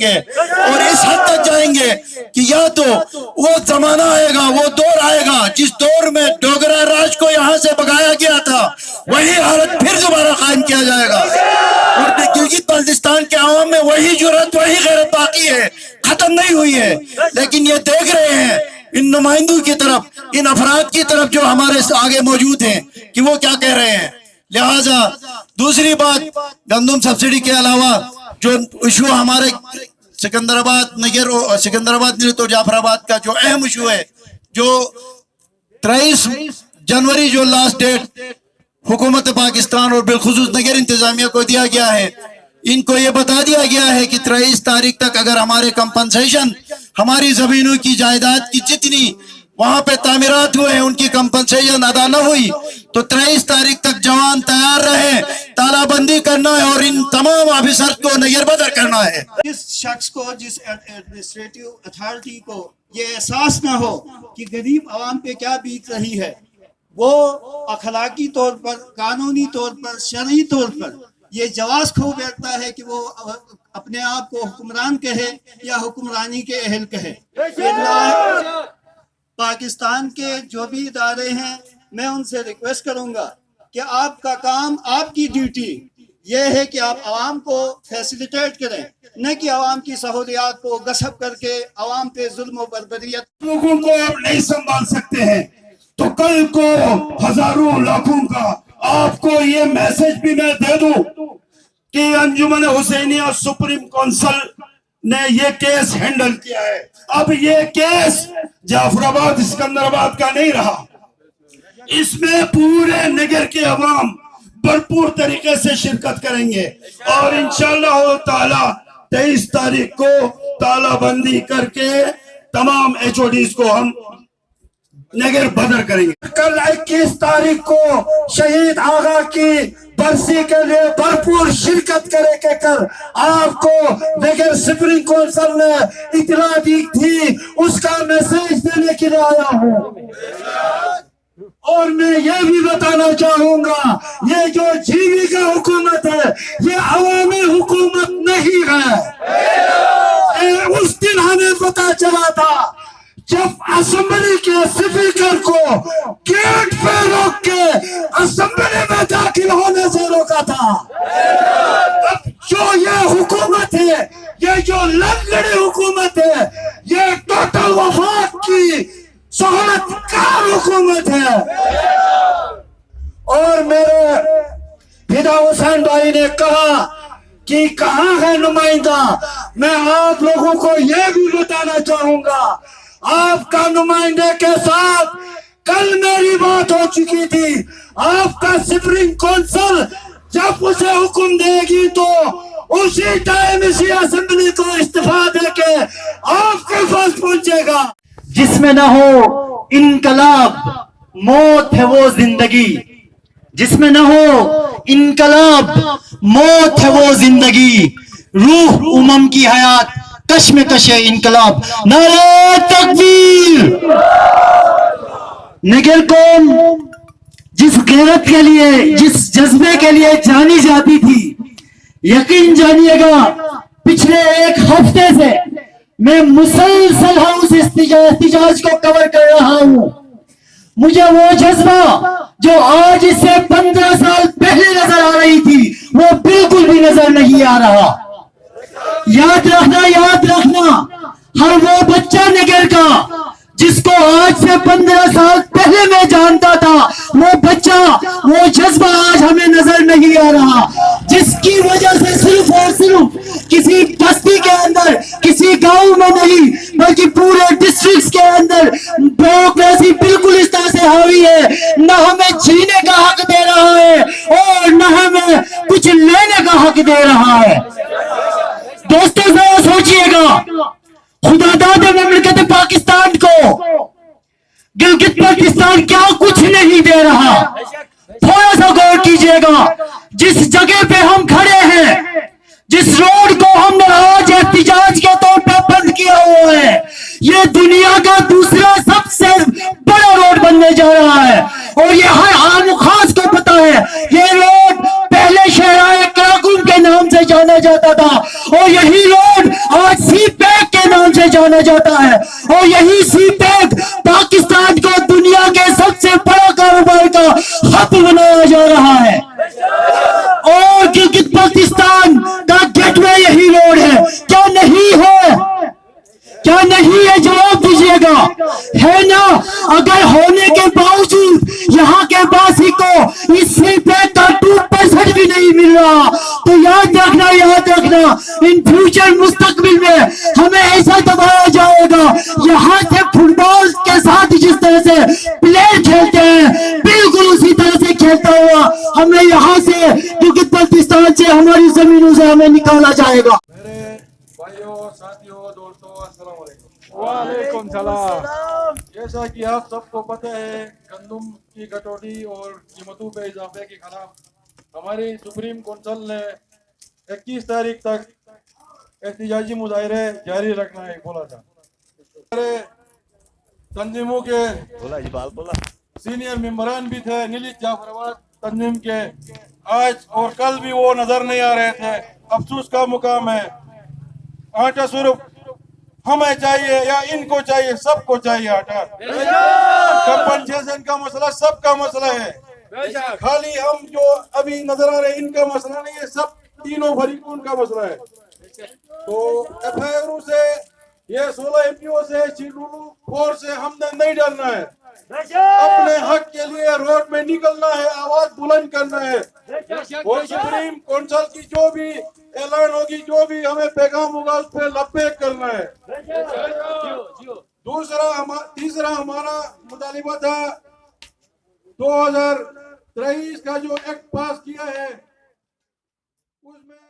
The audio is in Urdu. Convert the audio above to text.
گے اور اس حد تک جائیں گے کہ یا تو وہ زمانہ آئے گا، وہ دور آئے گا جس دور میں ڈوگرا راج کو یہاں سے بھگایا گیا تھا، وہی حالت پھر دوبارہ قائم کیا جائے گا، اور گلگت بلتستان کے عوام میں وہی جرأت، وہی غیرت باقی ہے، ختم نہیں ہوئی ہے۔ لیکن یہ دیکھ رہے ہیں ان نمائندوں کی طرف، ان افراد کی طرف جو ہمارے آگے موجود ہیں کہ وہ کیا کہہ رہے ہیں۔ لہٰذا دوسری بات، گندم سبسڈی کے علاوہ جو ایشو ہمارے سکندرآباد نگر تو جعفر آباد کا جو اہم ایشو ہے، جو 23 جنوری جو لاسٹ ڈیٹ حکومت پاکستان اور بالخصوص نگر انتظامیہ کو دیا گیا ہے، ان کو یہ بتا دیا گیا ہے کہ 23 تاریخ تک اگر ہمارے کمپنسیشن، ہماری زمینوں کی جائیداد کی جتنی وہاں پہ تعمیرات ہوئے ہیں ان کی کمپنسیشن ادا نہ ہوئی تو 23 تاریخ تک جوان تیار رہے، تالہ بندی کرنا ہے اور ان تمام آفیسر کو نگر بدر کرنا ہے۔ جس شخص کو، جس ایڈمنسٹریٹو اتھارٹی کو یہ احساس نہ ہو کہ غریب عوام پہ کیا بیت رہی ہے، وہ اخلاقی طور پر، قانونی طور پر، شرعی طور پر یہ جواز کھو بیٹھتا ہے کہ وہ اپنے آپ کو حکمران کہے یا حکمرانی کے اہل کہے۔ پاکستان کے جو بھی ادارے ہیں، میں ان سے ریکویسٹ کروں گا کہ آپ کا کام، آپ کی ڈیوٹی یہ ہے کہ آپ عوام کو فیسیلیٹیٹ کریں، نہ کہ عوام کی سہولیات کو غصب کر کے عوام پہ ظلم و بربریت۔ لوگوں کو آپ نہیں سنبھال سکتے ہیں تو کل کو ہزاروں لاکھوں کا آپ کو یہ میسج بھی میں دے دوں کہ انجمن حسینیہ سپریم کونسل نے یہ کیس ہینڈل کیا ہے۔ اب یہ کیس جعفر آباد سکندرآباد کا نہیں رہا، اس میں پورے نگر کے عوام بھرپور طریقے سے شرکت کریں گے اور انشاءاللہ تعالی 23 تاریخ کو تالہ بندی کر کے تمام HODs کو ہم نگر بدر کریں گے۔ کل 21 تاریخ کو شہید آغا کی برسی کے لیے بھرپور شرکت کرے کے کر آپ کو نگر سپریم کونسل نے اطلاع دی تھی، اس کا میسیج دینے کے لیے آیا ہوں۔ اور میں یہ بھی بتانا چاہوں گا، یہ جو جیوی کا حکومت ہے یہ عوامی حکومت نہیں ہے۔ اس دن ہمیں پتا چلا تھا جب اسمبلی کے اسپیکر کو گیٹ پہ روک کے اسمبلی میں داخل ہونے سے روکا تھا۔ اب جو یہ حکومت ہے، یہ جو لنگڑی حکومت ہے، یہ ٹوٹل وفاق کی سہولت کار حکومت ہے۔ اور میرے فدا حسین بھائی نے کہا کہ کہاں ہے نمائندہ، میں آپ لوگوں کو یہ بھی بتانا چاہوں گا، آپ کا نمائندے کے ساتھ کل میری بات ہو چکی تھی۔ آپ کا سپریم کونسل جب اسے حکم دے گی تو اسی ٹائم اسی اسمبلی کو استعفیٰ دے کے آپ کے پاس پہنچے گا۔ جس میں نہ ہو انقلاب، موت ہے وہ زندگی، جس میں نہ ہو انقلاب، موت ہے وہ زندگی، روح امم کی حیات، کشمکش انقلاب، نعرہ تکبیر۔ نگر قوم جس غیرت کے لیے، جس جذبے کے لیے جانی جاتی تھی، یقین جانیے گا پچھلے ایک ہفتے سے میں مسلسل ہاؤس احتجاج کو کور کر رہا ہوں۔ مجھے وہ جذبہ جو آج سے 15 سال پہلے نظر آ رہی تھی وہ بالکل بھی نظر نہیں آ رہا۔ یاد رکھنا ہر وہ بچہ نگر کا جس کو آج سے 15 سال پہلے میں جانتا تھا، وہ بچہ، وہ جذبہ آج ہمیں نظر نہیں آ رہا، جس کی وجہ سے صرف اور صرف کسی بستی کے اندر، کسی گاؤں میں نہیں بلکہ پورے ڈسٹرکٹس کے اندر بیوروکریسی بالکل اس طرح سے حاوی ہے، نہ ہمیں جینے کا حق دے رہا ہے اور نہ ہمیں کچھ لینے کا حق دے رہا ہے۔ دوستوں ذرا سوچئے گا، خدا داد مملکت پاکستان کو گلگت بلتستان کیا کچھ نہیں دے رہا۔ تھوڑا سا غور کیجئے گا، جس جگہ پہ ہم کھڑے ہیں، جس روڈ کو ہم نے آج احتجاج کے طور پہ بند کیا ہوا ہے، یہ دنیا کا دوسرا سب سے بڑا روڈ بننے جا رہا ہے اور یہ ہر عام و خاص کو پتا ہے۔ یہ روڈ پہلے شہرائے کراکم کے نام نام سے جانا جاتا تھا، اور یہی روڈ آج سی پیک کے نام سے جانا جاتا ہے، اور یہی سی پیک پاکستان کو دنیا کے سب سے بڑا کاروبار کا ہب بنایا جا رہا ہے، اور گلگت بلتستان کا گیٹ وے یہی روڈ ہے. کیا نہیں ہے؟ کیا نہیں ہے؟ جواب دیجئے گا. ہے نا؟ اگر ہونے کے باوجود یہاں کے باسی کو اس سی پیک کا 2% بھی نہیں مل رہا، تو یاد رکھنا ان فیوچر مستقبل میں ہمیں ایسا دبایا جائے گا. یہاں سے فٹ بال کے ساتھ جس طرح سے پلیئر کھیلتے ہیں، بالکل اسی طرح سے کھیلتا ہوا ہمیں یہاں سے گلگت بلتستان سے ہماری زمینوں سے ہمیں نکالا جائے گا. میرے بھائیوں، ساتھیوں، دوستوں، السلام علیکم. وعلیکم السلام. جیسا کہ آپ سب کو پتہ ہے، گندم کی کٹوتی اور قیمتوں پہ اضافے کے خلاف ہماری سپریم کونسل نے 21 تاریخ تک احتجاجی مظاہرے جاری رکھنا ہے بولا تھا. ہمارے تنظیموں کے سینئر ممبران بھی تھے، نیلت جعفر آباد تنظیم کے، آج اور کل بھی وہ نظر نہیں آ رہے تھے. افسوس کا مقام ہے. آٹا صرف ہمیں چاہیے یا ان کو چاہیے؟ سب کو چاہیے آٹا. کمپنسیشن کا مسئلہ سب کا مسئلہ ہے. خالی ہم جو ابھی نظر آ رہے ہیں ان کا مسئلہ نہیں ہے، سب تینوں فریقوں کا مسئلہ ہے. تو ایف آئی آر سے، یہ 16 ایم پی او سے، شیڈول 4 سے ہم نے نہیں ڈرنا ہے. اپنے حق کے لیے روڈ میں نکلنا ہے، آواز بلند کرنا ہے، اور سپریم کونسل کی جو بھی اعلان ہوگی، جو بھی ہمیں پیغام ہوگا، اس پہ لبیک کرنا ہے. تیسرا ہمارا مطالبہ تھا 2023 کا جو ایکٹ پاس کیا ہے، اس میں